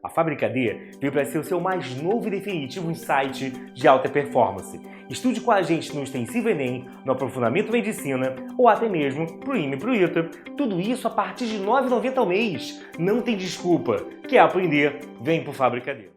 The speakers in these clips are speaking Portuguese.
A Fábrica D veio para ser o seu mais novo e definitivo insight de alta performance. Estude com a gente no Extensivo Enem, no Aprofundamento Medicina ou até mesmo pro IME e pro ITA. Tudo isso a partir de R$ 9,90 ao mês. Não tem desculpa. Quer aprender? Vem pro Fábrica D.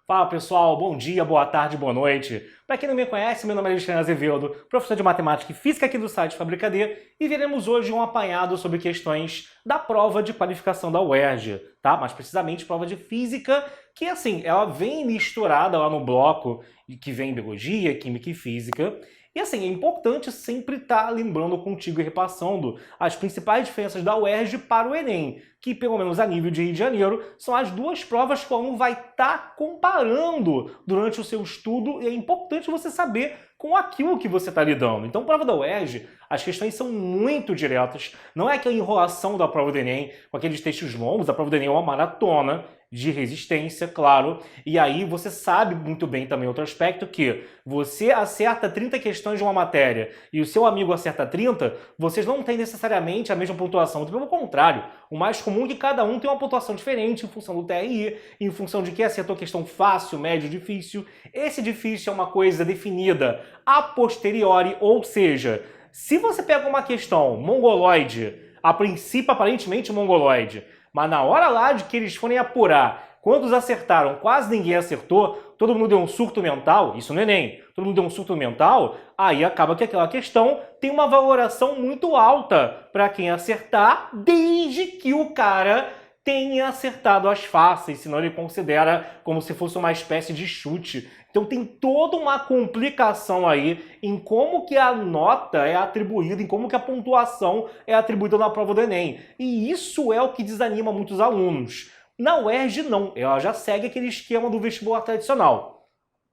Fala pessoal, bom dia, boa tarde, boa noite. Para quem não me conhece, meu nome é Alexandre Azevedo, professor de Matemática e Física aqui do site Fábrica D, e veremos hoje um apanhado sobre questões da prova de qualificação da UERJ, tá? Mais precisamente prova de Física, que assim, ela vem misturada lá no bloco que vem Biologia, Química e Física. E assim, é importante sempre estar lembrando contigo e repassando as principais diferenças da UERJ para o Enem, que pelo menos a nível de Rio de Janeiro são as duas provas que o aluno vai estar comparando durante o seu estudo, e é importante você saber com aquilo que você está lidando. Então, prova da UERJ, as questões são muito diretas, não é aquela enrolação da prova do Enem, com aqueles textos longos. A prova do Enem é uma maratona de resistência, claro, e aí você sabe muito bem também outro aspecto, que você acerta 30 questões de uma matéria e o seu amigo acerta 30, vocês não têm necessariamente a mesma pontuação, pelo contrário, o mais comum é que cada um tem uma pontuação diferente em função do TRI, em função de quem acertou questão fácil, médio, difícil. Esse difícil é uma coisa definida a posteriori, ou seja, se você pega uma questão mongoloide, a princípio aparentemente mongoloide, mas na hora lá de que eles forem apurar quantos acertaram, quase ninguém acertou, todo mundo deu um surto mental, isso no Enem, todo mundo deu um surto mental, aí acaba que aquela questão tem uma valoração muito alta para quem acertar, desde que o cara tenha acertado as fáceis, senão ele considera como se fosse uma espécie de chute. Então tem toda uma complicação aí em como que a nota é atribuída, em como que a pontuação é atribuída na prova do Enem. E isso é o que desanima muitos alunos. Na UERJ não, ela já segue aquele esquema do vestibular tradicional.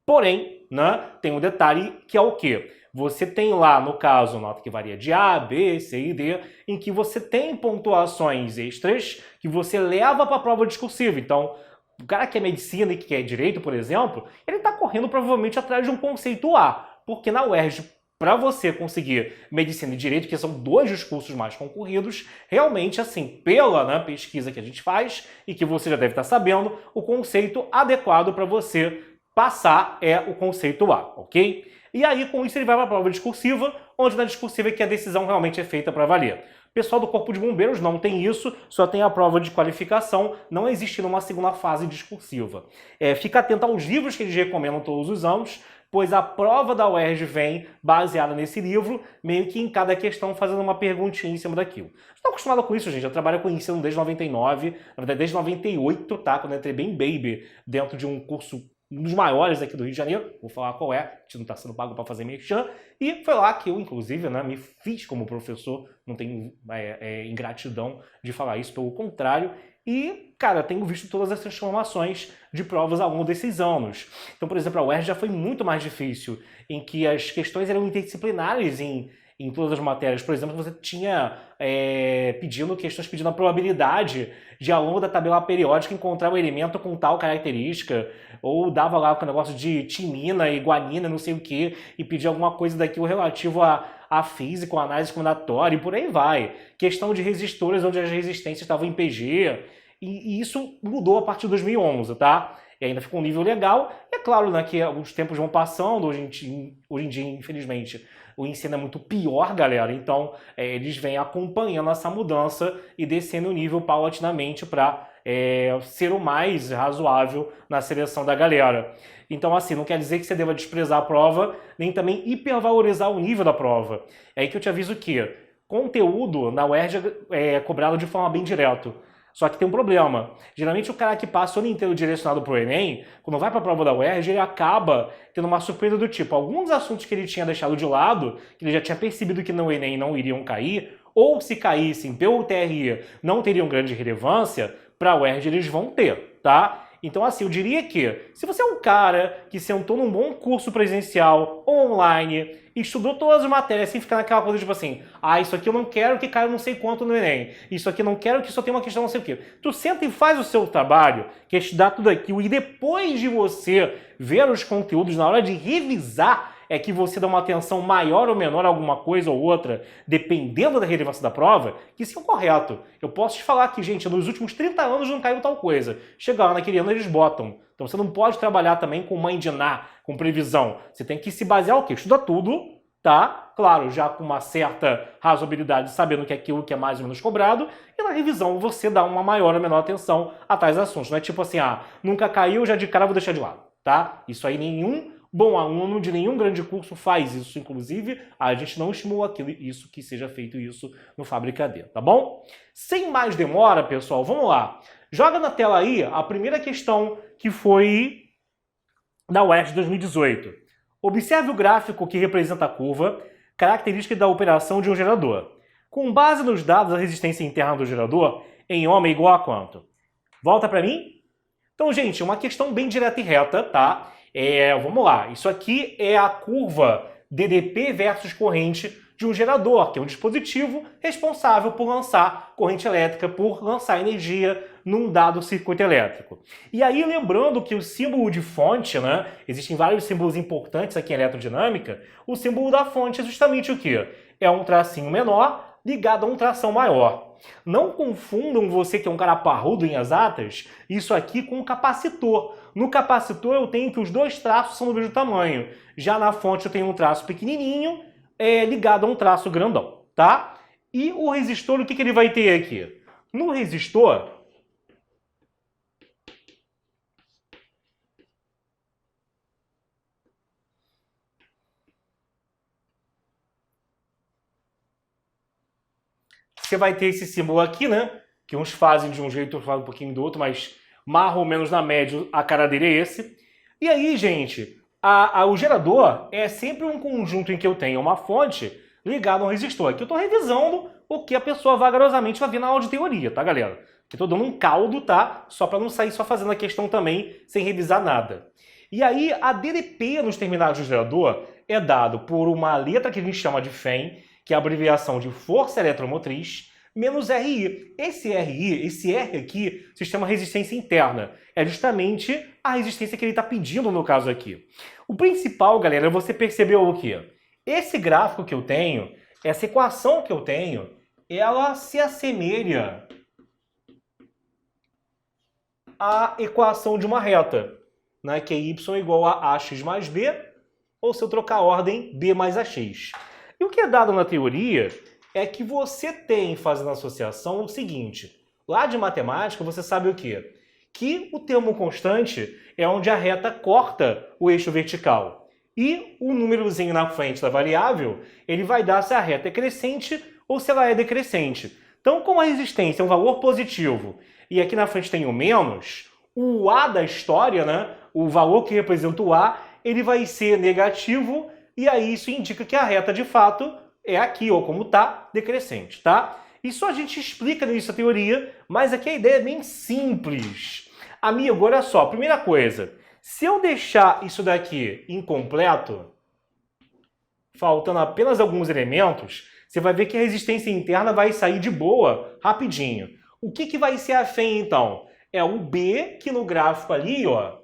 Porém, né, tem um detalhe que é o quê? Você tem lá, no caso, nota que varia de A, B, C e D, em que você tem pontuações extras que você leva para a prova discursiva. Então, o cara que é medicina e que quer direito, por exemplo, ele está correndo provavelmente atrás de um conceito A, porque na UERJ, para você conseguir medicina e direito, que são dois dos cursos mais concorridos, realmente, assim, pela pesquisa que a gente faz e que você já deve estar sabendo, o conceito adequado para você passar é o conceito A, ok? E aí, com isso, ele vai para a prova discursiva, onde na discursiva é que a decisão realmente é feita para valer. O pessoal do Corpo de Bombeiros não tem isso, só tem a prova de qualificação, não existe uma segunda fase discursiva. Fica atento aos livros que eles recomendam todos os anos, pois a prova da UERJ vem baseada nesse livro, meio que em cada questão fazendo uma perguntinha em cima daquilo. Estou acostumado com isso, gente. Eu trabalho com ensino desde 99, na verdade desde 98, tá? Quando eu entrei bem baby dentro de um curso, um dos maiores aqui do Rio de Janeiro, vou falar qual é, a gente não está sendo pago para fazer merchan, e foi lá que eu, inclusive, me fiz como professor, não tenho ingratidão de falar isso, pelo contrário, e, cara, tenho visto todas essas transformações de provas ao longo desses anos. Então, por exemplo, a UERJ já foi muito mais difícil, em que as questões eram interdisciplinares em todas as matérias. Por exemplo, você tinha questões pedindo a probabilidade de, ao longo da tabela periódica, encontrar um elemento com tal característica, ou dava lá com o negócio de timina e guanina, não sei o que, e pedia alguma coisa daquilo relativo a física, a análise combinatória, e por aí vai. Questão de resistores, onde as resistências estavam em PG, e isso mudou a partir de 2011, tá? E ainda ficou um nível legal. E é claro, né, que os tempos vão passando, hoje em dia, infelizmente, o ensino é muito pior, galera. Então, eles vêm acompanhando essa mudança e descendo o nível paulatinamente para ser o mais razoável na seleção da galera. Então, assim, não quer dizer que você deva desprezar a prova, nem também hipervalorizar o nível da prova. É aí que eu te aviso que conteúdo na UERJ é cobrado de forma bem direta. Só que tem um problema. Geralmente o cara que passa o ano inteiro direcionado para o Enem, quando vai para a prova da UERJ, ele acaba tendo uma surpresa do tipo, alguns assuntos que ele tinha deixado de lado, que ele já tinha percebido que no Enem não iriam cair, ou se caíssem pelo TRI não teriam grande relevância, para a UERJ eles vão ter, tá? Então, assim, eu diria que se você é um cara que sentou num bom curso presencial ou online, estudou todas as matérias sem ficar naquela coisa tipo assim, isso aqui eu não quero que caia não sei quanto no Enem, isso aqui eu não quero que só tenha uma questão não sei o quê. Tu senta e faz o seu trabalho, que é estudar tudo aquilo, e depois de você ver os conteúdos, na hora de revisar é que você dá uma atenção maior ou menor a alguma coisa ou outra, dependendo da relevância da prova, que isso é o correto. Eu posso te falar que, gente, nos últimos 30 anos não caiu tal coisa. Chega lá naquele ano, eles botam. Então você não pode trabalhar também com mãe de Ná, com previsão. Você tem que se basear o quê? Estuda tudo, tá? Claro, já com uma certa razoabilidade, sabendo que é aquilo que é mais ou menos cobrado, e na revisão você dá uma maior ou menor atenção a tais assuntos. Não é tipo assim, nunca caiu, já de cara vou deixar de lado, tá? Isso aí nenhum bom aluno de nenhum grande curso faz isso, inclusive a gente não estimula isso que seja feito isso no Fábrica D, tá bom? Sem mais demora, pessoal, vamos lá. Joga na tela aí a primeira questão que foi da UERJ 2018. Observe o gráfico que representa a curva, característica da operação de um gerador. Com base nos dados, a resistência interna do gerador em ohm é igual a quanto? Volta para mim? Então, gente, uma questão bem direta e reta, tá? Vamos lá. Isso aqui é a curva DDP versus corrente de um gerador, que é um dispositivo responsável por lançar corrente elétrica, por lançar energia num dado circuito elétrico. E aí, lembrando que o símbolo de fonte, né? Existem vários símbolos importantes aqui em eletrodinâmica. O símbolo da fonte é justamente o quê? É um tracinho menor ligado a um tração maior. Não confundam você que é um cara parrudo em exatas, isso aqui com um capacitor. No capacitor eu tenho que os dois traços são do mesmo tamanho. Já na fonte eu tenho um traço pequenininho ligado a um traço grandão, tá? E o resistor, o que ele vai ter aqui? No resistor, você vai ter esse símbolo aqui, né? Que uns fazem de um jeito, outros fazem um pouquinho do outro, mas mais ou menos na média a cara dele é esse. E aí, gente, o gerador é sempre um conjunto em que eu tenho uma fonte ligada a um resistor. Aqui eu estou revisando o que a pessoa vagarosamente vai ver na aula de teoria, tá, galera? Aqui eu estou dando um caldo, tá? Só para não sair só fazendo a questão também sem revisar nada. E aí, a DDP nos terminais do gerador é dado por uma letra que a gente chama de FEM, que é a abreviação de força eletromotriz, menos RI. Esse RI, esse R aqui, se chama resistência interna. É justamente a resistência que ele está pedindo no caso aqui. O principal, galera, é você perceber o quê? Esse gráfico que eu tenho, essa equação que eu tenho, ela se assemelha à equação de uma reta, né? Que é y igual a ax mais b, ou se eu trocar a ordem, b mais ax. E o que é dado na teoria é que você tem, fazendo associação, o seguinte. Lá de matemática, você sabe o quê? Que o termo constante é onde a reta corta o eixo vertical. E o númerozinho na frente da variável, ele vai dar se a reta é crescente ou se ela é decrescente. Então, como a resistência é um valor positivo e aqui na frente tem o menos, o A da história, né, o valor que representa o A, ele vai ser negativo. E aí isso indica que a reta, de fato, é aqui, ou como tá, decrescente, tá? Isso a gente explica no início da teoria, mas aqui a ideia é bem simples. Amigo, olha só, primeira coisa, se eu deixar isso daqui incompleto, faltando apenas alguns elementos, você vai ver que a resistência interna vai sair de boa, rapidinho. O que vai ser a FEM, então? É o B, que no gráfico ali, ó,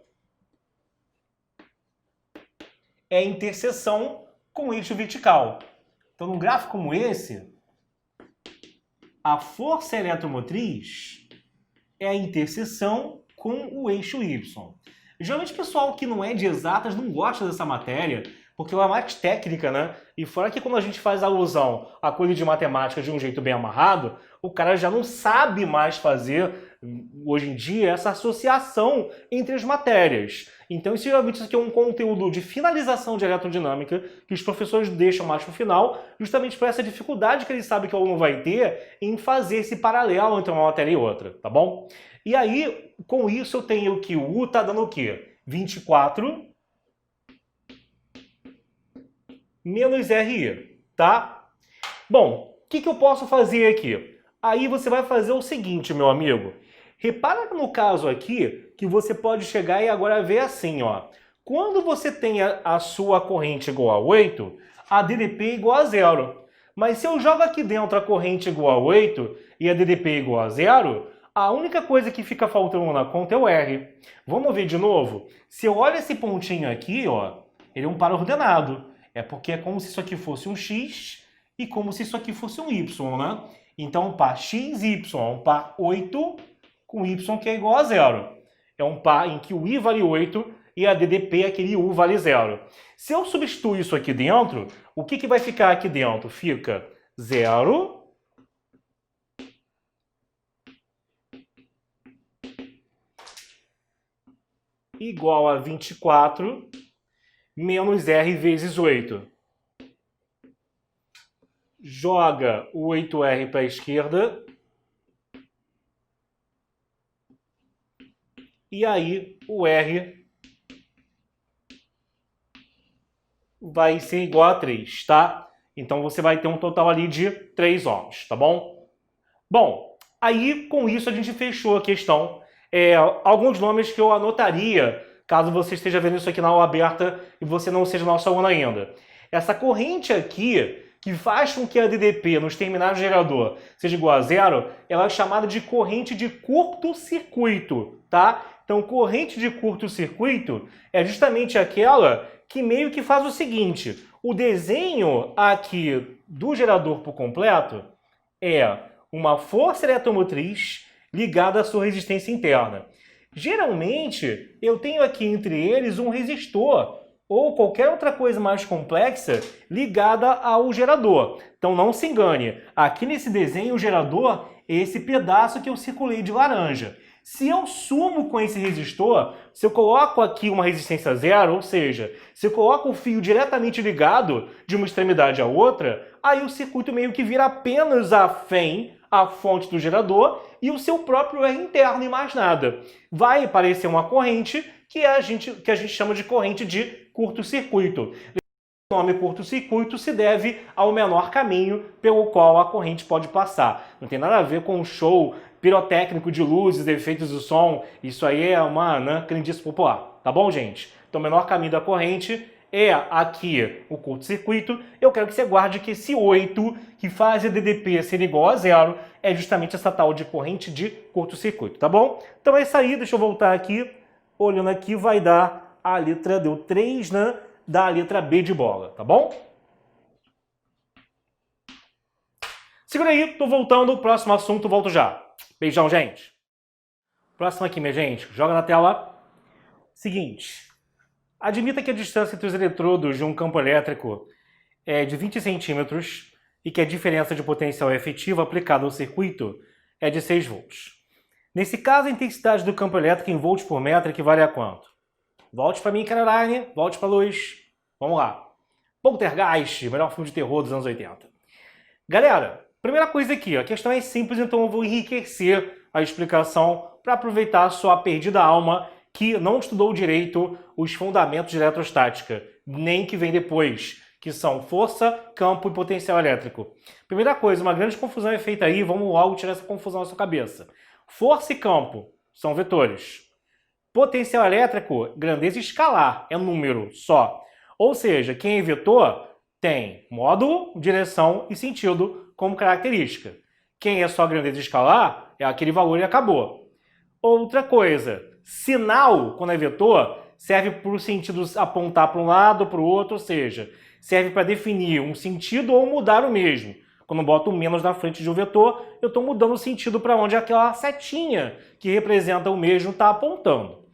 é a interseção com o eixo vertical. Então, num gráfico como esse, a força eletromotriz é a interseção com o eixo Y. Geralmente o pessoal que não é de exatas não gosta dessa matéria, porque ela é mais técnica, né? E fora que quando a gente faz alusão à coisa de matemática de um jeito bem amarrado, o cara já não sabe mais fazer, hoje em dia, essa associação entre as matérias. Então, geralmente, isso aqui é um conteúdo de finalização de eletrodinâmica que os professores deixam mais para o final, justamente por essa dificuldade que eles sabem que o aluno vai ter em fazer esse paralelo entre uma matéria e outra, tá bom? E aí, com isso, eu tenho que o U tá dando o quê? 24 menos RI, tá? Bom, o que eu posso fazer aqui? Aí você vai fazer o seguinte, meu amigo. Repara no caso aqui que você pode chegar e agora ver assim, ó. Quando você tem a sua corrente igual a 8, a DDP é igual a 0. Mas se eu jogo aqui dentro a corrente igual a 8 e a DDP igual a 0, a única coisa que fica faltando na conta é o R. Vamos ver de novo? Se eu olho esse pontinho aqui, ó, ele é um par ordenado. É porque é como se isso aqui fosse um x e como se isso aqui fosse um y, né? Então, um par x e y é um par 8 com y que é igual a 0. É um par em que o i vale 8 e a DDP, aquele u, vale 0. Se eu substituir isso aqui dentro, o que vai ficar aqui dentro? Fica 0 igual a 24 menos R vezes 8. Joga o 8R para a esquerda. E aí o R vai ser igual a 3, tá? Então você vai ter um total ali de 3 ohms, tá bom? Bom, aí com isso a gente fechou a questão. Alguns nomes que eu anotaria, caso você esteja vendo isso aqui na aula aberta e você não seja nosso aluno ainda. Essa corrente aqui, que faz com que a DDP nos terminais do gerador seja igual a 0, ela é chamada de corrente de curto-circuito, tá? Então, corrente de curto-circuito é justamente aquela que meio que faz o seguinte: o desenho aqui do gerador por completo é uma força eletromotriz ligada à sua resistência interna. Geralmente, eu tenho aqui entre eles um resistor ou qualquer outra coisa mais complexa ligada ao gerador. Então não se engane, aqui nesse desenho o gerador é esse pedaço que eu circulei de laranja. Se eu sumo com esse resistor, se eu coloco aqui uma resistência zero, ou seja, se eu coloco o fio diretamente ligado de uma extremidade à outra, aí o circuito meio que vira apenas a FEM, a fonte do gerador, e o seu próprio R interno e mais nada. Vai aparecer uma corrente que a gente chama de corrente de curto-circuito. O nome curto-circuito se deve ao menor caminho pelo qual a corrente pode passar. Não tem nada a ver com o show pirotécnico de luzes, efeitos de som. Isso aí é uma crendice popular. Tá bom, gente? Então, o menor caminho da corrente é aqui o curto-circuito. Eu quero que você guarde que esse 8, que faz a DDP ser igual a 0, é justamente essa tal de corrente de curto-circuito, tá bom? Então é isso aí, deixa eu voltar aqui. Olhando aqui, vai dar a letra, deu 3, né? Da letra B de bola, tá bom? Segura aí, tô voltando, próximo assunto, volto já. Beijão, gente. Próximo aqui, minha gente, joga na tela. Seguinte, admita que a distância entre os eletrodos de um campo elétrico é de 20 centímetros e que a diferença de potencial efetiva aplicada ao circuito é de 6 volts. Nesse caso, a intensidade do campo elétrico em volts por metro equivale a quanto? Volte para mim, Caroline. Volte para a luz. Vamos lá. Poltergeist, melhor filme de terror dos anos 80. Galera, primeira coisa aqui, a questão é simples, então eu vou enriquecer a explicação para aproveitar a sua perdida alma que não estudou direito os fundamentos de eletrostática, nem que vem depois, que são força, campo e potencial elétrico. Primeira coisa, uma grande confusão é feita aí, vamos logo tirar essa confusão da sua cabeça. Força e campo são vetores. Potencial elétrico, grandeza escalar, é número só. Ou seja, quem é vetor tem módulo, direção e sentido como característica. Quem é só grandeza escalar é aquele valor e acabou. Outra coisa, sinal, quando é vetor, serve para o sentido apontar para um lado, para o outro, ou seja, serve para definir um sentido ou mudar o mesmo. Quando eu boto o menos na frente de um vetor, eu estou mudando o sentido para onde aquela setinha que representa o mesmo está apontando.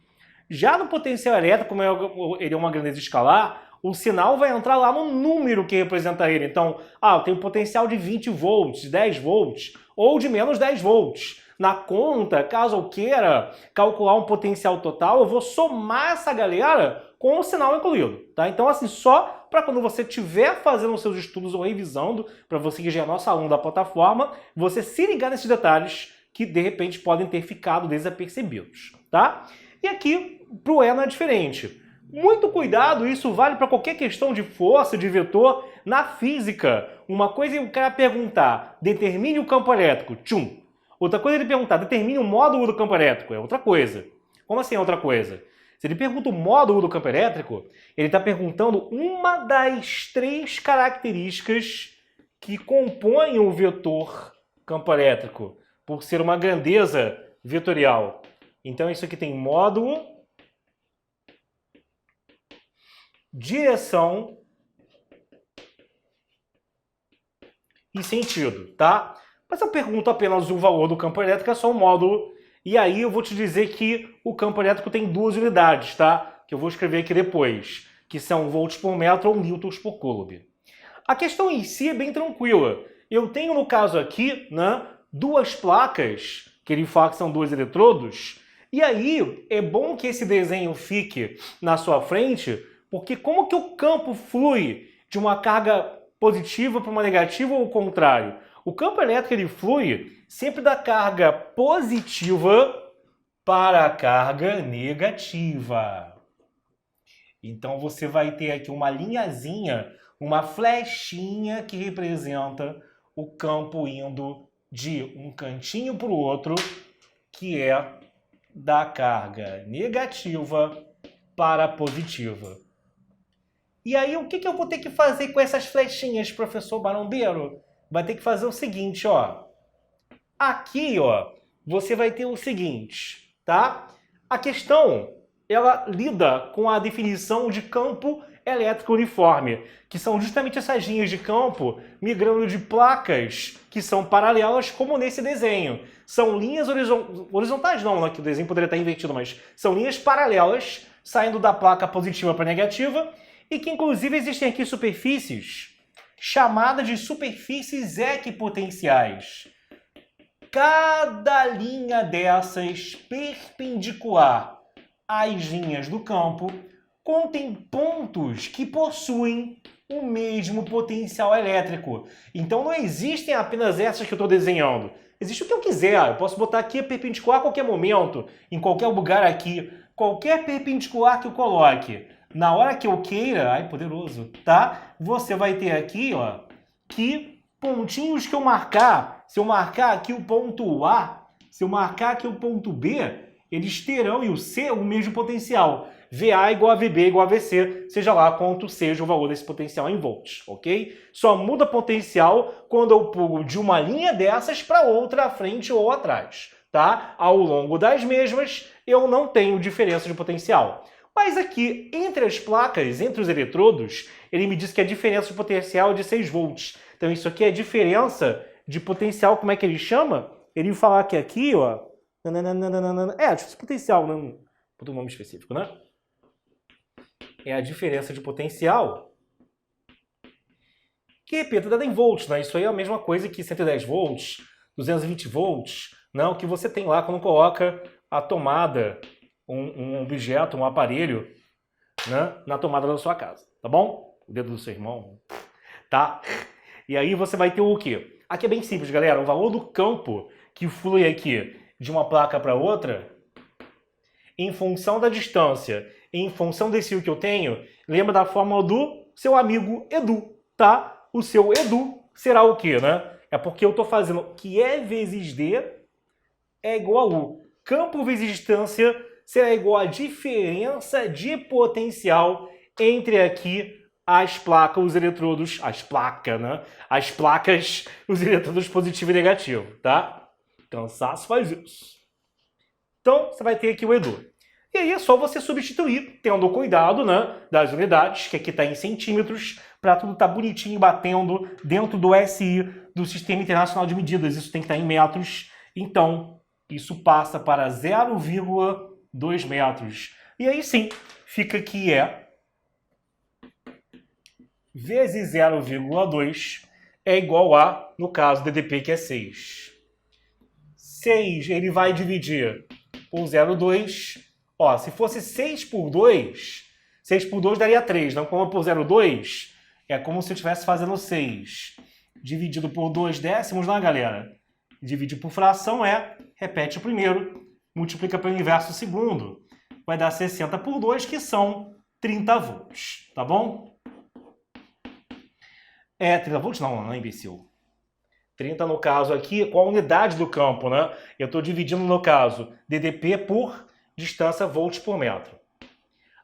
Já no potencial elétrico, como ele é uma grandeza escalar, o sinal vai entrar lá no número que representa ele. Então, eu tenho potencial de 20 volts, 10 volts, ou de menos 10 volts. Na conta, caso eu queira calcular um potencial total, eu vou somar essa galera com o sinal incluído, tá? Então, assim, só para quando você estiver fazendo os seus estudos ou revisando, para você que já é nosso aluno da plataforma, você se ligar nesses detalhes que, de repente, podem ter ficado desapercebidos, tá? E aqui, para o E não é diferente. Muito cuidado, isso vale para qualquer questão de força, de vetor, na física. Uma coisa é o cara perguntar, determine o campo elétrico, tchum. Outra coisa é ele perguntar, determine o módulo do campo elétrico, é outra coisa. Como assim é outra coisa? Se ele pergunta o módulo do campo elétrico, ele está perguntando uma das 3 características que compõem o vetor campo elétrico, por ser uma grandeza vetorial. Então isso aqui tem módulo, direção e sentido, tá? Mas eu pergunto apenas o valor do campo elétrico, é só um módulo, e aí eu vou te dizer que o campo elétrico tem 2 unidades, tá? Que eu vou escrever aqui depois, que são volts por metro ou newtons por coulomb. A questão em si é bem tranquila. Eu tenho, no caso aqui, né, 2 placas, que ele fala que são 2 eletrodos, e aí é bom que esse desenho fique na sua frente, porque como que o campo flui de uma carga positiva para uma negativa ou o contrário? O campo elétrico ele flui sempre da carga positiva para a carga negativa. Então você vai ter aqui uma linhazinha, uma flechinha que representa o campo indo de um cantinho para o outro, que é da carga negativa para a positiva. E aí, o que eu vou ter que fazer com essas flechinhas, professor Barombeiro? Vai ter que fazer o seguinte, ó. Aqui, ó, você vai ter o seguinte, tá? A questão, ela lida com a definição de campo elétrico uniforme, que são justamente essas linhas de campo migrando de placas que são paralelas, como nesse desenho. São linhas horizontais, não, que o desenho poderia estar invertido, mas são linhas paralelas saindo da placa positiva para negativa e que, inclusive, existem aqui superfícies chamadas de superfícies equipotenciais. Cada linha dessas perpendicular às linhas do campo contém pontos que possuem o mesmo potencial elétrico. Então não existem apenas essas que eu estou desenhando. Existe o que eu quiser. Eu posso botar aqui perpendicular a qualquer momento, em qualquer lugar aqui. Qualquer perpendicular que eu coloque. Na hora que eu queira, ai, poderoso, tá? Você vai ter aqui, ó, que pontinhos que eu marcar, se eu marcar aqui o ponto A, se eu marcar aqui o ponto B, eles terão, e o C, o mesmo potencial. VA igual a VB igual a VC, seja lá quanto seja o valor desse potencial em volts, ok? Só muda potencial quando eu pulo de uma linha dessas para outra à frente ou atrás, tá? Ao longo das mesmas, eu não tenho diferença de potencial. Mas aqui, entre as placas, entre os eletrodos, ele me diz que a diferença de potencial é de 6 volts. Então isso aqui é a diferença de potencial, como é que ele chama? Ele fala que aqui, ó, diferença de potencial, não botou um nome específico, né? É a diferença de potencial que, repito, é dada em volts, né? Isso aí é a mesma coisa que 110 volts, 220 volts, não? Que você tem lá quando coloca a tomada, um objeto, um aparelho, né? Na tomada da sua casa, tá bom? O dedo do seu irmão, tá? E aí você vai ter o quê? Aqui é bem simples, galera. O valor do campo que flui aqui de uma placa para outra, em função da distância, em função desse fio que eu tenho, lembra da fórmula do seu amigo Edu, tá? O seu Edu será o quê, né? É porque eu estou fazendo que E vezes D é igual a U. Campo vezes distância será igual a diferença de potencial entre aqui as placas, os eletrodos, as placas, né? As placas, os eletrodos positivo e negativo, tá? Cansaço faz isso. Então, você vai ter aqui o Edu. E aí é só você substituir, tendo cuidado, né, das unidades, que aqui está em centímetros, para tudo estar bonitinho batendo dentro do SI, do Sistema Internacional de Medidas. Isso tem que estar em metros. Então, isso passa para 0,2 metros. E aí sim, fica que é vezes 0,2 é igual a, no caso, DDP, que é 6. 6, ele vai dividir por 0,2. Ó, se fosse 6 por 2, 6 por 2 daria 3. Não, como por 0,2, é como se eu estivesse fazendo 6. Dividido por 2 décimos, né, galera? Dividir por fração repete o primeiro, multiplica pelo inverso o segundo. Vai dar 60 por 2, que são 30 volts, tá bom? 30 volts não é imbecil. 30 no caso aqui, com a unidade do campo, né? Eu estou dividindo, no caso, DDP por distância volts por metro.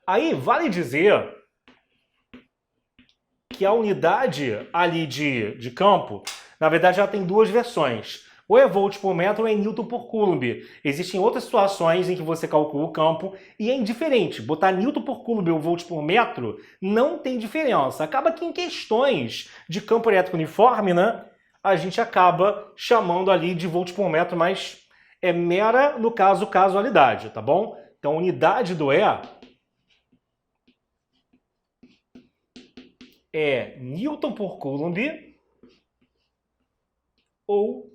Aí, vale dizer que a unidade ali de campo, na verdade, ela tem 2 versões. Ou é volts por metro ou é newton por coulomb. Existem outras situações em que você calcula o campo e é indiferente. Botar newton por coulomb ou volts por metro não tem diferença. Acaba que em questões de campo elétrico uniforme, né? a gente acaba chamando ali de volts por metro, mas é mera, no caso, casualidade, tá bom? Então, a unidade do E é Newton por Coulomb ou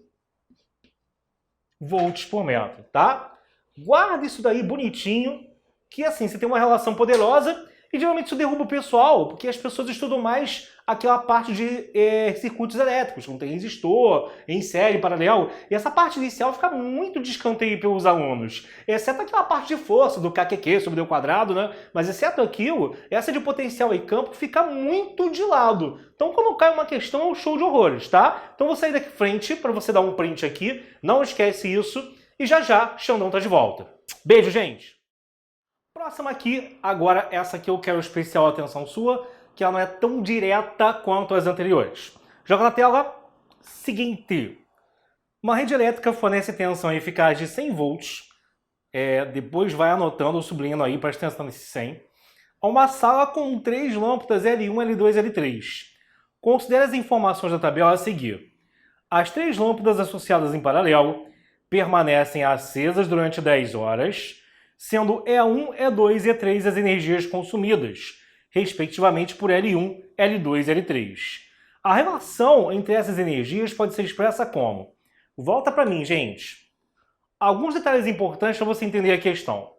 volts por metro, tá? Guarda isso daí bonitinho, que assim, você tem uma relação poderosa e geralmente isso derruba o pessoal, porque as pessoas estudam mais aquela parte de circuitos elétricos, como tem resistor, em série, paralelo, e essa parte inicial fica muito de escanteio pelos alunos, exceto aquela parte de força do KQQ sobre D ao quadrado, né? Mas exceto aquilo, essa de potencial e campo fica muito de lado. Então quando cai uma questão é um show de horrores, tá? Então vou sair daqui frente para você dar um print aqui, não esquece isso, e já já Xandão tá de volta. Beijo, gente! Próxima aqui, agora essa aqui eu quero especial atenção sua, que ela não é tão direta quanto as anteriores. Joga na tela. Seguinte. Uma rede elétrica fornece tensão eficaz de 100 volts. Depois vai anotando ou sublinhando aí, presta atenção nesse 100. A uma sala com 3 lâmpadas L1, L2 e L3. Considere as informações da tabela a seguir. As 3 lâmpadas associadas em paralelo permanecem acesas durante 10 horas, sendo E1, E2 e E3 as energias consumidas, respectivamente por L1, L2 e L3. A relação entre essas energias pode ser expressa como? Volta para mim, gente. Alguns detalhes importantes para você entender a questão.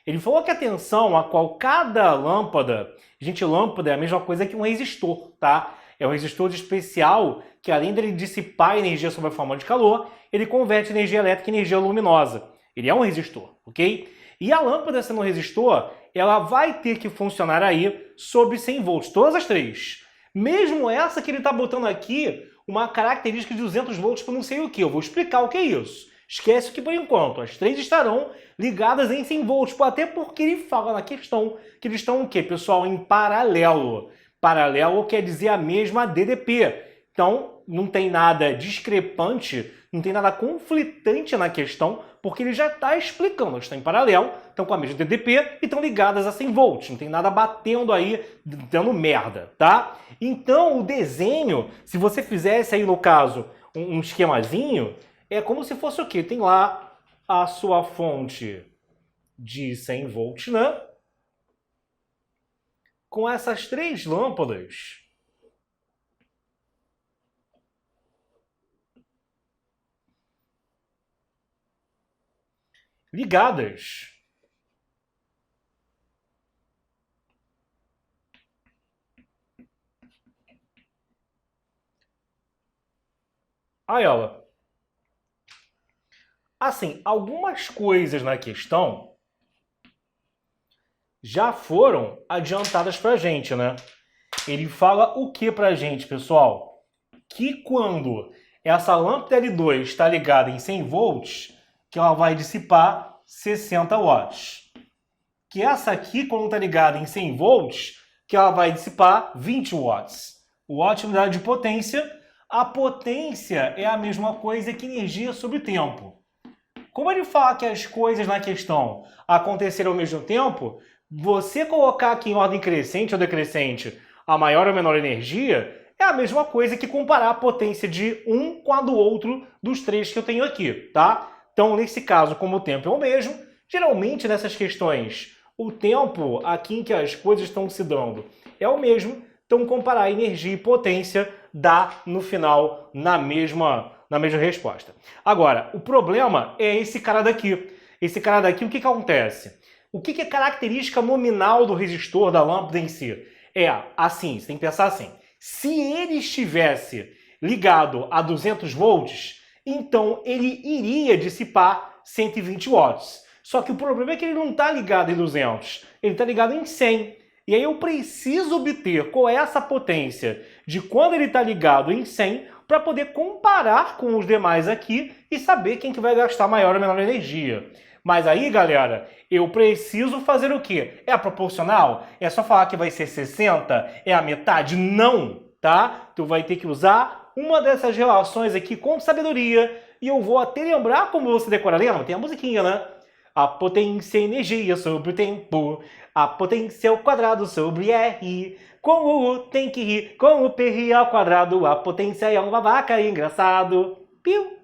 Ele falou que a tensão a qual cada lâmpada... Gente, lâmpada é a mesma coisa que um resistor, tá? É um resistor especial que, além dele dissipar energia sob a forma de calor, ele converte energia elétrica em energia luminosa. Ele é um resistor, ok? E a lâmpada sendo um resistor, ela vai ter que funcionar aí sob 100 volts, todas as 3. Mesmo essa que ele está botando aqui, uma característica de 200 volts por não sei o que. Eu vou explicar o que é isso. Esquece que por enquanto as 3 estarão ligadas em 100 volts, até porque ele fala na questão que eles estão o quê, pessoal? Em paralelo. Paralelo quer dizer a mesma DDP. Então, não tem nada discrepante, não tem nada conflitante na questão, porque ele já está explicando. Eles estão em paralelo, estão com a mesma DDP e estão ligadas a 100 volts. Não tem nada batendo aí, dando merda, tá? Então, o desenho, se você fizesse aí, no caso, um esquemazinho, é como se fosse o quê? Tem lá a sua fonte de 100 volts, né? Com essas 3 lâmpadas ligadas. Aí, ó. Assim, algumas coisas na questão já foram adiantadas pra gente, né? Ele fala o que pra gente, pessoal? Que quando essa lâmpada L2 está ligada em 100 volts, que ela vai dissipar 60 watts. Que essa aqui, quando está ligada em 100 volts, que ela vai dissipar 20 watts. Watt é unidade de potência. A potência é a mesma coisa que energia sobre tempo. Como ele fala que as coisas na questão aconteceram ao mesmo tempo, você colocar aqui em ordem crescente ou decrescente a maior ou menor energia é a mesma coisa que comparar a potência de um com a do outro dos 3 que eu tenho aqui, tá? Então, nesse caso, como o tempo é o mesmo, geralmente nessas questões, o tempo aqui em que as coisas estão se dando é o mesmo, então comparar energia e potência dá, no final, na mesma resposta. Agora, o problema é esse cara daqui. Esse cara daqui, o que acontece? O que é característica nominal do resistor da lâmpada em si? É assim, você tem que pensar assim. Se ele estivesse ligado a 200 volts, então ele iria dissipar 120 watts. Só que o problema é que ele não está ligado em 200, ele está ligado em 100. E aí eu preciso obter qual é essa potência de quando ele está ligado em 100 para poder comparar com os demais aqui e saber quem que vai gastar maior ou menor energia. Mas aí, galera, eu preciso fazer o quê? É proporcional? É só falar que vai ser 60? É a metade? Não, tá? Tu vai ter que usar uma dessas relações aqui com sabedoria e eu vou até lembrar como você decora. Lembra? Tem a musiquinha, né? A potência é energia sobre o tempo. A potência é o quadrado sobre R. Com o U tem que rir, com o P rir ao quadrado. A potência é um babaca engraçado. Piu!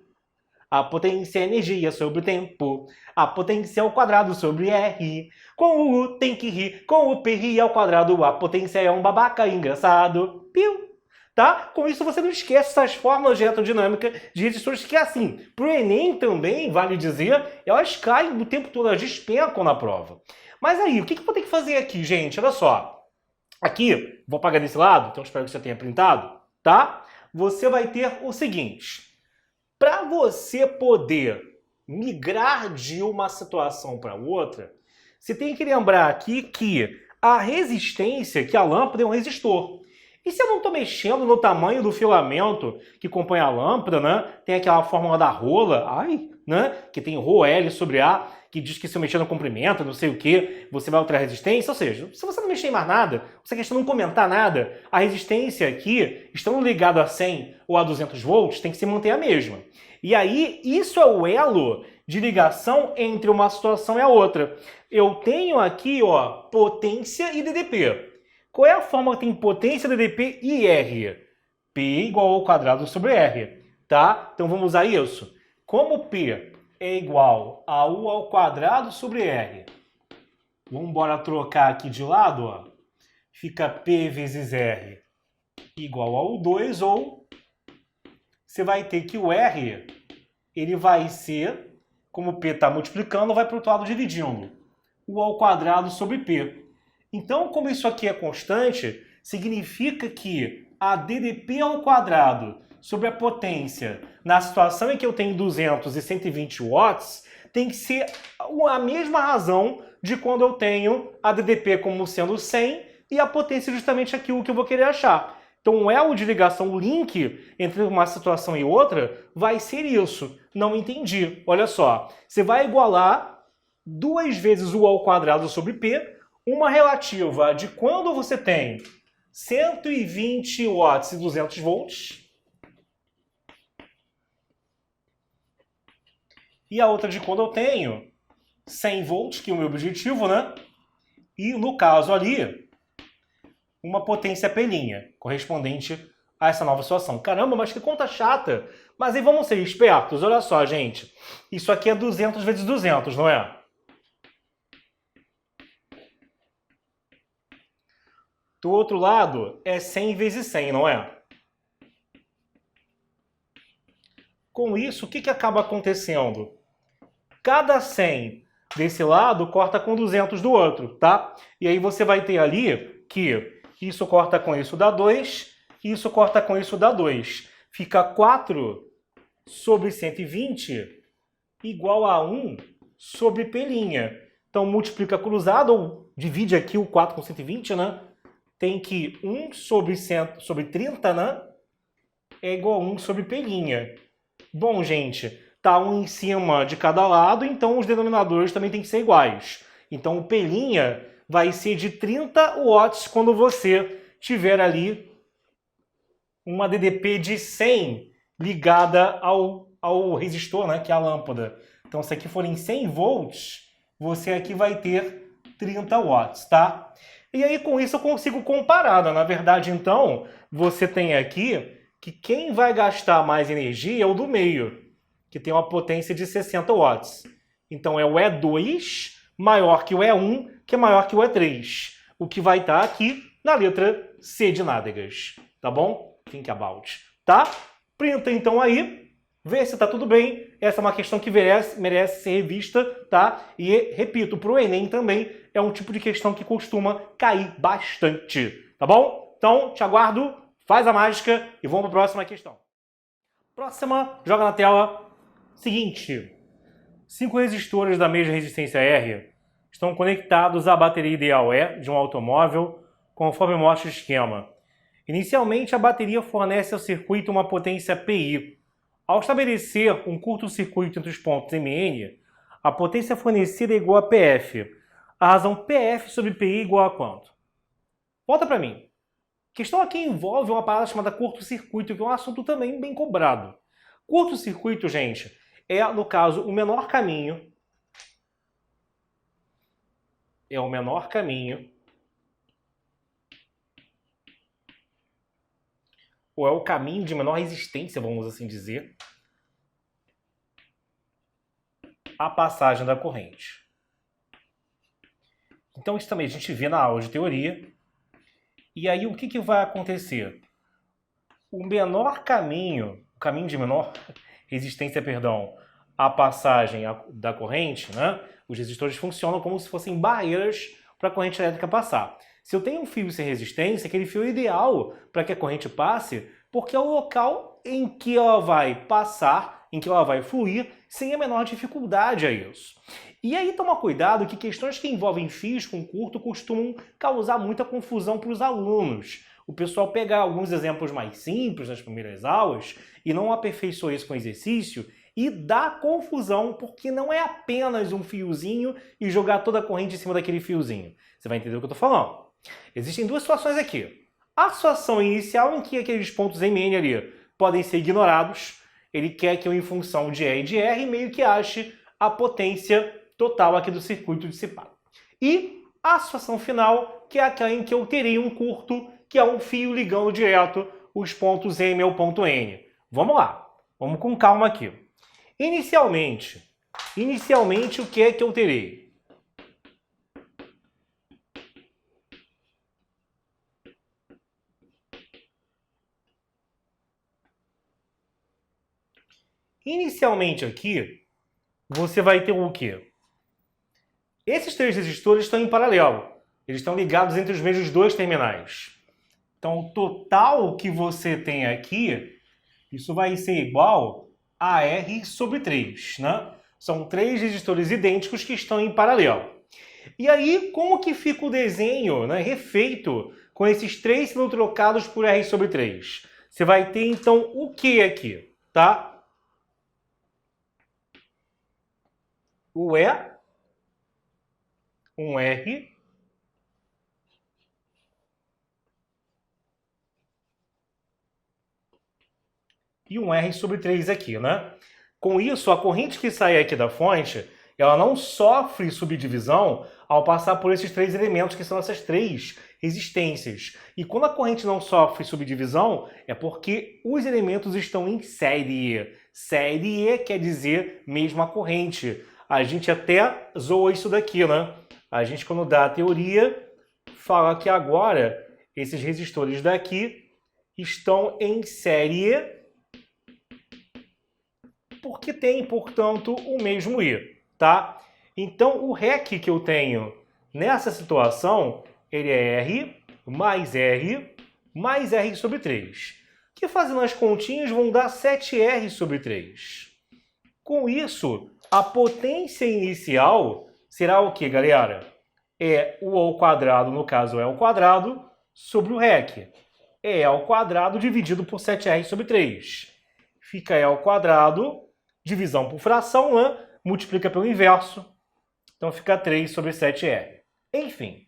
A potência é energia sobre o tempo. A potência é o quadrado sobre R. Com o U tem que rir, com o P rir ao quadrado. A potência é um babaca engraçado. Piu! Tá? Com isso você não esquece essas fórmulas de eletrodinâmica de resistores que, assim, pro Enem também, vale dizer, elas caem o tempo todo, elas despencam na prova. Mas aí, o que eu vou ter que fazer aqui, gente? Olha só. Aqui, vou apagar desse lado, então espero que você tenha printado, tá? Você vai ter o seguinte. Para você poder migrar de uma situação para outra, você tem que lembrar aqui que a resistência, que a lâmpada é um resistor. E se eu não estou mexendo no tamanho do filamento que compõe a lâmpada, né? Tem aquela fórmula da rola, né? Que tem ρL sobre A, que diz que se eu mexer no comprimento, não sei o que, você vai alterar a resistência. Ou seja, se você não mexer em mais nada, se a questão não comentar nada, a resistência aqui, estando ligado a 100 ou a 200 volts, tem que se manter a mesma. E aí, isso é o elo de ligação entre uma situação e a outra. Eu tenho aqui, ó, potência e DDP. Qual é a fórmula que tem potência, DDP e R? P igual ao quadrado sobre R, tá? Então vamos usar isso. Como P é igual a U ao quadrado sobre R, vamos embora trocar aqui de lado, ó. Fica P vezes R igual ao 2, ou você vai ter que o R, ele vai ser, como o P está multiplicando, vai para o outro lado dividindo. U ao quadrado sobre P. Então, como isso aqui é constante, significa que a DDP ao quadrado sobre a potência, na situação em que eu tenho 200 e 120 watts, tem que ser a mesma razão de quando eu tenho a DDP como sendo 100 e a potência justamente aquilo que eu vou querer achar. Então, o elo de ligação, o link entre uma situação e outra, vai ser isso. Não entendi. Olha só, você vai igualar 2 vezes U ao quadrado sobre P, uma relativa de quando você tem 120 watts e 200 volts, e a outra de quando eu tenho 100 volts, que é o meu objetivo, né? E no caso ali, uma potência P', correspondente a essa nova situação. Caramba, mas que conta chata! Mas aí vamos ser espertos, olha só, gente. Isso aqui é 200 vezes 200, não é? Do outro lado é 100 vezes 100, não é? Com isso, o que acaba acontecendo? Cada 100 desse lado corta com 200 do outro, tá? E aí você vai ter ali que isso corta com isso dá 2, isso corta com isso dá 2. Fica 4 sobre 120 igual a 1 sobre P'. Então multiplica cruzado, ou divide aqui o 4 com 120, né? Tem que 1 sobre 30, né? É igual a 1 sobre P'. Bom, gente, tá um em cima de cada lado, então os denominadores também têm que ser iguais. Então o P' vai ser de 30 watts quando você tiver ali uma DDP de 100 ligada ao resistor, né? Que é a lâmpada. Então se aqui forem 100 volts, você aqui vai ter 30 watts, tá? E aí, com isso, eu consigo comparar. Na verdade, então, você tem aqui que quem vai gastar mais energia é o do meio, que tem uma potência de 60 watts. Então, é o E2 maior que o E1, que é maior que o E3. O que vai estar aqui na letra C de nádegas. Tá bom? Think about. Tá? Printa, então, aí. Vê se tá tudo bem. Essa é uma questão que merece ser revista, tá? E, repito, para o Enem também é um tipo de questão que costuma cair bastante, tá bom? Então, te aguardo, faz a mágica e vamos para a próxima questão. Próxima, joga na tela. Seguinte, 5 resistores da mesma resistência R estão conectados à bateria ideal E de um automóvel, conforme mostra o esquema. Inicialmente, a bateria fornece ao circuito uma potência PI. Ao estabelecer um curto-circuito entre os pontos MN, a potência fornecida é igual a PF. A razão PF sobre PI é igual a quanto? Volta para mim. A questão aqui envolve uma parada chamada curto-circuito, que é um assunto também bem cobrado. Curto-circuito, gente, é, no caso, o menor caminho é o menor caminho, ou é o caminho de menor resistência, vamos assim dizer, à passagem da corrente. Então isso também a gente vê na aula de teoria. E aí o que vai acontecer? O menor caminho, o caminho de menor resistência, perdão, à passagem da corrente, né? Os resistores funcionam como se fossem barreiras para a corrente elétrica passar. Se eu tenho um fio sem resistência, aquele fio é ideal para que a corrente passe, porque é o local em que ela vai passar, em que ela vai fluir, sem a menor dificuldade a isso. E aí toma cuidado que questões que envolvem fios com curto costumam causar muita confusão para os alunos. O pessoal pega alguns exemplos mais simples nas primeiras aulas e não aperfeiçoa isso com exercício e dá confusão, porque não é apenas um fiozinho e jogar toda a corrente em cima daquele fiozinho. Você vai entender o que eu estou falando. Existem duas situações aqui. A situação inicial em que aqueles pontos MN ali podem ser ignorados. Ele quer que eu, em função de E e de R, meio que ache a potência total aqui do circuito dissipado. E a situação final, que é aquela em que eu terei um curto, que é um fio ligando direto os pontos M ao ponto N. Vamos lá, vamos com calma aqui. Inicialmente, o que é que eu terei? Inicialmente aqui, você vai ter o quê? Esses três resistores estão em paralelo. Eles estão ligados entre os mesmos dois terminais. Então, o total que você tem aqui, isso vai ser igual a R sobre 3, né? São três resistores idênticos que estão em paralelo. E aí, como que fica o desenho, né, refeito com esses três sendo trocados por R sobre 3? Você vai ter, então, o que aqui, tá? O E, um R, e um R sobre 3 aqui, né? Com isso, a corrente que sai aqui da fonte, ela não sofre subdivisão ao passar por esses três elementos, que são essas três resistências. E quando a corrente não sofre subdivisão, é porque os elementos estão em série. Série quer dizer mesma corrente. A gente até zoa isso daqui, né? A gente, quando dá a teoria, fala que agora esses resistores daqui estão em série porque tem, portanto, o mesmo I, tá? Então, o REC que eu tenho nessa situação, ele é R mais R sobre 3. Que fazendo as continhas vão dar 7R sobre 3. Com isso, a potência inicial será o que, galera? É o ao quadrado, no caso é ao quadrado, sobre o REC. É ao quadrado dividido por 7R sobre 3. Fica E ao quadrado, divisão por fração, né? Multiplica pelo inverso. Então fica 3 sobre 7R. Enfim,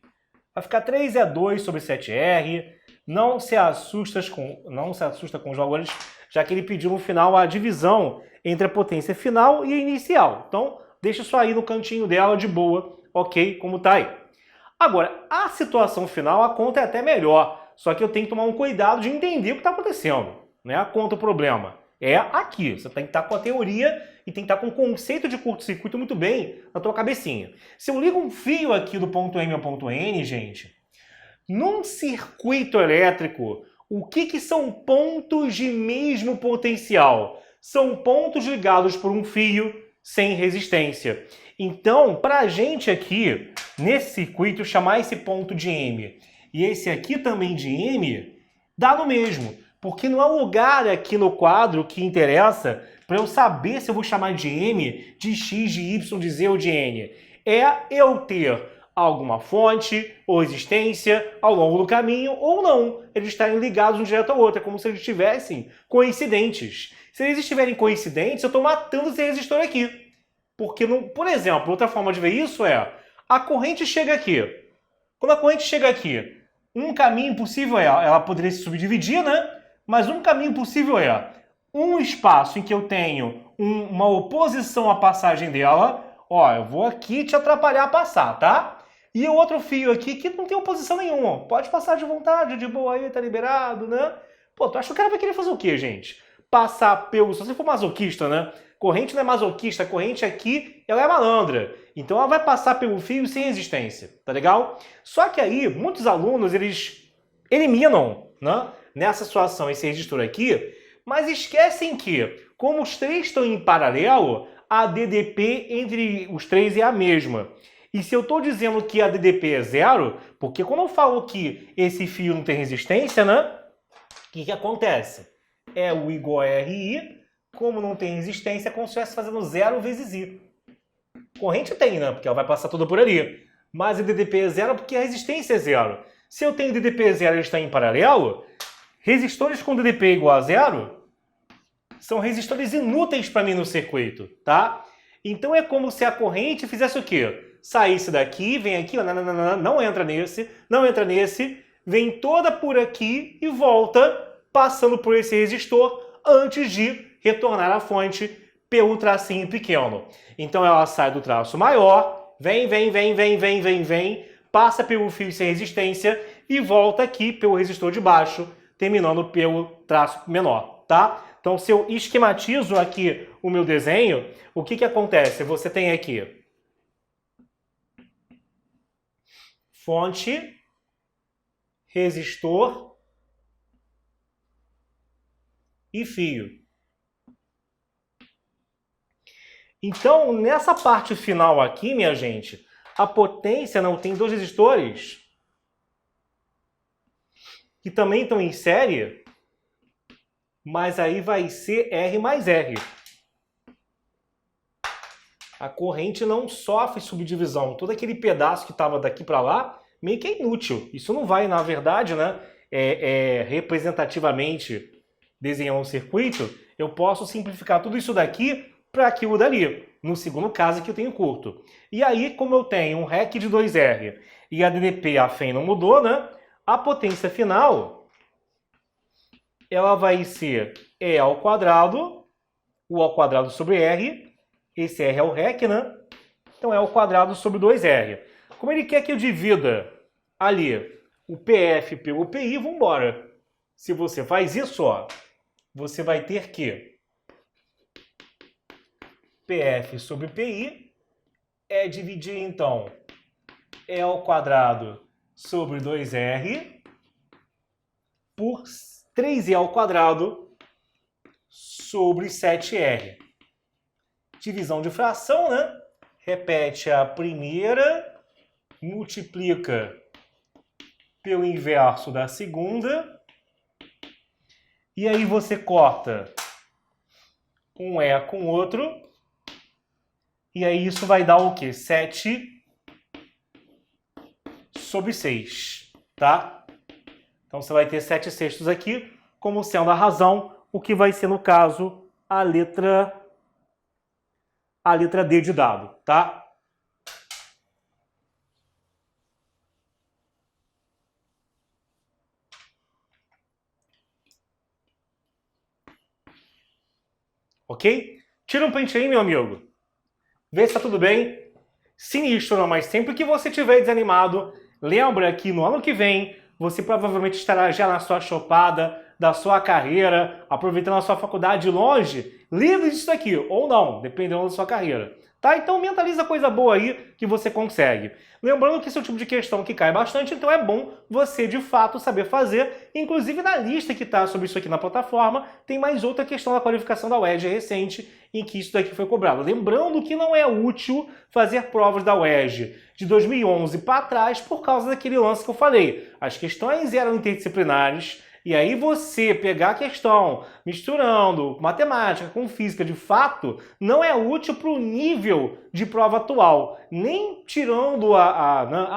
vai ficar 3 é 2 sobre 7R. Não se assusta com os valores, já que ele pediu no final a divisão entre a potência final e a inicial. Então, deixa isso aí no cantinho dela de boa, ok? Como tá aí. Agora, a situação final, a conta é até melhor. Só que eu tenho que tomar um cuidado de entender o que está acontecendo. Não é a conta o problema. É aqui. Você tem que estar com a teoria e tem que estar com o conceito de curto-circuito muito bem na tua cabecinha. Se eu ligo um fio aqui do ponto M ao ponto N, gente, num circuito elétrico, o que são pontos de mesmo potencial? São pontos ligados por um fio sem resistência. Então, para a gente aqui, nesse circuito, chamar esse ponto de M e esse aqui também de M, dá no mesmo. Porque não há lugar aqui no quadro que interessa para eu saber se eu vou chamar de M, de X, de Y, de Z ou de N. É eu ter alguma fonte ou resistência ao longo do caminho ou não. Eles estarem ligados um direto ao outro. É como se eles estivessem coincidentes. Se eles estiverem coincidentes, eu estou matando esse resistor aqui. Porque, por exemplo, outra forma de ver isso é a corrente chega aqui. Quando a corrente chega aqui, um caminho possível é ela poderia se subdividir, né? Mas um caminho possível é um espaço em que eu tenho uma oposição à passagem dela. Ó, eu vou aqui te atrapalhar a passar, tá? E o outro fio aqui que não tem oposição nenhuma. Pode passar de vontade, de boa aí, tá liberado, né? Pô, tu acha que o cara vai querer fazer o quê, gente? Passar pelo... Se você for masoquista, né? Corrente não é masoquista, a corrente aqui, ela é malandra. Então ela vai passar pelo fio sem resistência, tá legal? Só que aí, muitos alunos, eles eliminam, né, nessa situação esse resistor aqui, mas esquecem que, como os três estão em paralelo, a DDP entre os três é a mesma. E se eu estou dizendo que a DDP é zero, porque quando eu falo que esse fio não tem resistência, né? O que acontece? É o igual a RI, como não tem resistência, é como se estivesse fazendo 0 vezes I. Corrente tem, né? Porque ela vai passar toda por ali. Mas a DDP é zero porque a resistência é zero. Se eu tenho DDP zero e está em paralelo, resistores com DDP igual a zero são resistores inúteis para mim no circuito, tá? Então é como se a corrente fizesse o quê? Saísse daqui, vem aqui, ó, não entra nesse, não entra nesse, vem toda por aqui e volta passando por esse resistor antes de retornar à fonte pelo tracinho pequeno. Então ela sai do traço maior, vem, passa pelo fio sem resistência e volta aqui pelo resistor de baixo, terminando pelo traço menor, tá? Então se eu esquematizo aqui o meu desenho, o que acontece? Você tem aqui fonte, resistor e fio. Então, nessa parte final aqui, minha gente, a potência não tem dois resistores que também estão em série, mas aí vai ser R mais R. A corrente não sofre subdivisão. Todo aquele pedaço que estava daqui para lá, meio que é inútil. Isso não vai, na verdade, né, representativamente desenhar um circuito. Eu posso simplificar tudo isso daqui para aquilo dali, no segundo caso que eu tenho curto. E aí, como eu tenho um REC de 2R e a DDP, a FEM não mudou, né? A potência final, ela vai ser E ao quadrado, U ao quadrado sobre R, esse R é o REC, né? Então é ao quadrado sobre 2R. Como ele quer que eu divida ali o PF pelo PI, vamos embora. Se você faz isso, ó, você vai ter que PF sobre PI é dividir, então, E ao quadrado sobre 2R por 3E ao quadrado sobre 7R. Divisão de fração, né? Repete a primeira, multiplica pelo inverso da segunda, e aí você corta um E com outro, e aí isso vai dar o quê? 7 sobre 6, tá? Então você vai ter 7/6 aqui, como sendo a razão, o que vai ser, no caso, a letra D de dado, tá? Ok? Tira um print aí, meu amigo. Vê se tá tudo bem. Sinistro, não, mas sempre que você estiver desanimado, lembra que no ano que vem você provavelmente estará já na sua chopada da sua carreira, aproveitando a sua faculdade longe, livre disso daqui, ou não, dependendo da sua carreira. Tá? Então mentaliza coisa boa aí que você consegue. Lembrando que esse é o tipo de questão que cai bastante, então é bom você de fato saber fazer. Inclusive na lista que está sobre isso aqui na plataforma, tem mais outra questão da qualificação da UERJ recente, em que isso daqui foi cobrado. Lembrando que não é útil fazer provas da UERJ de 2011 para trás por causa daquele lance que eu falei. As questões eram interdisciplinares, e aí você pegar a questão misturando matemática com física de fato não é útil para o nível de prova atual. Nem tirando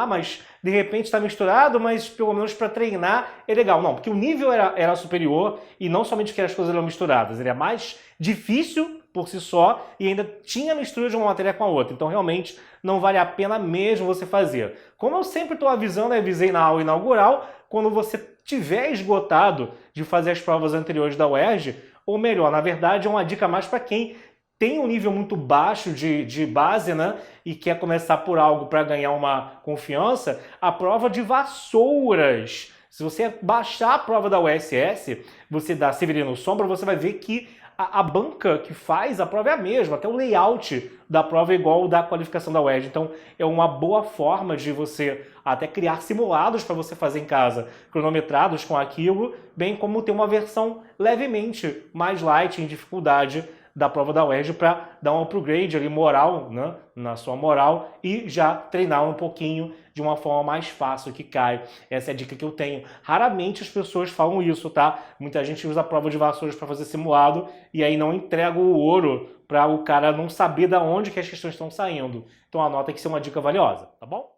mas de repente está misturado, mas pelo menos para treinar é legal. Não, porque o nível era superior e não somente que as coisas eram misturadas, ele é mais difícil por si só e ainda tinha mistura de uma matéria com a outra. Então realmente não vale a pena mesmo você fazer. Como eu sempre estou avisando, eu avisei na aula inaugural, quando você tiver esgotado de fazer as provas anteriores da UERJ, ou melhor, na verdade é uma dica mais para quem tem um nível muito baixo de base, né, e quer começar por algo para ganhar uma confiança, a prova de vassouras. Se você baixar a prova da USS, você dá Severino Sombra, você vai ver que a banca que faz a prova é a mesma, até o layout da prova é igual ao da qualificação da UERJ. Então é uma boa forma de você até criar simulados para você fazer em casa, cronometrados com aquilo, bem como ter uma versão levemente mais light em dificuldade da prova da UERJ para dar um upgrade ali moral, né, na sua moral e já treinar um pouquinho de uma forma mais fácil que cai. Essa é a dica que eu tenho. Raramente as pessoas falam isso, tá? Muita gente usa a prova de vassouras para fazer simulado e aí não entrega o ouro para o cara não saber de onde que as questões estão saindo. Então anota que isso é uma dica valiosa, tá bom?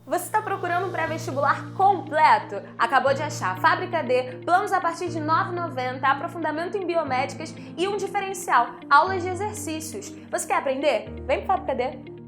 Você está procurando um pré-vestibular completo? Acabou de achar Fábrica D, planos a partir de R$ 9,90, aprofundamento em biomédicas e um diferencial, aulas de exercícios. Você quer aprender? Vem para Fábrica D!